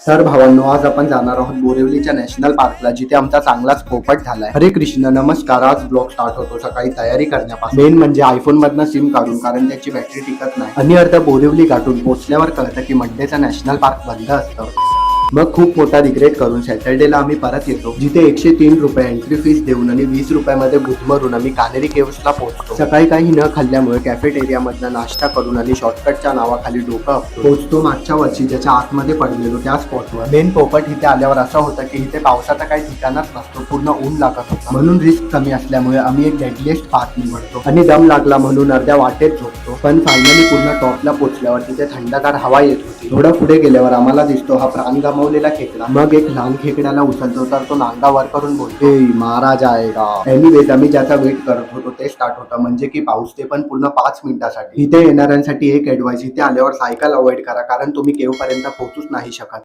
तर भावांनो, आज आपण जाणार आहोत बोरिवलीच्या नॅशनल पार्कला, जिथे आमचा चांगलाच पोपट झालाय. हरे कृष्ण, नमस्कार. आज ब्लॉग स्टार्ट होतो सकाळी तयारी करण्यापासून. मेन म्हणजे आयफोन मधनं सिम काढून, कारण त्याची बॅटरी टिकत नाही. आणि अर्धा बोरिवली गाठून पोहोचल्यावर कळतं की मंडेचा नॅशनल पार्क बंद असतं. मग खूप मोठा रिग्रेट करून सॅटर्डेला आम्ही परत येतो, जिथे 103 रुपये एंट्री फीस देऊन आणि 20 रुपयामध्ये गुदमरून आम्ही कानेरी केव्सला पोहोचतो. सकाळी काही न खाल्ल्यामुळे कॅफेटेरिया मधनं नाश्ता करून आणि शॉर्टकटच्या नावाखाली डोकं आपटून पोहोचतो मागच्या वर्षी ज्याच्या आतमध्ये पडलेलो त्या स्पॉटवर. मेन पोपट इथे आल्यावर असं होतं की इथे पावसाचा काही ठिकाणच नसतो, पूर्ण ऊन लागत होता. म्हणून रिस्क कमी असल्यामुळे आम्ही एक डेडलिस्ट पाथ निवडतो आणि दम लागला म्हणून अर्ध्या वाटेत झोपतो. पण फायनली पूर्ण टॉपला पोहोचल्यावर तिथे थंडगार हवा येत होती. थोडं पुढे गेल्यावर आम्हाला दिसतो हा प्राण गमावलेला खेकडा. मग एक लहान खेकड्याला उचलतो तर तो नांगा वर करून बोलतो, "ए, मारा जाएगा." एनिवेज, आम्ही ज्याचा वेट करत होतो ते स्टार्ट होतं, म्हणजे की पाऊस, ते पण पूर्ण 5 मिनिटासाठी. इथे येणाऱ्यांसाठी एक ऍडवाइस: इथे आल्यावर सायकल अवॉइड करा, कारण तुम्ही केव्ह पर्यंत पोहोचूच नाही शकत.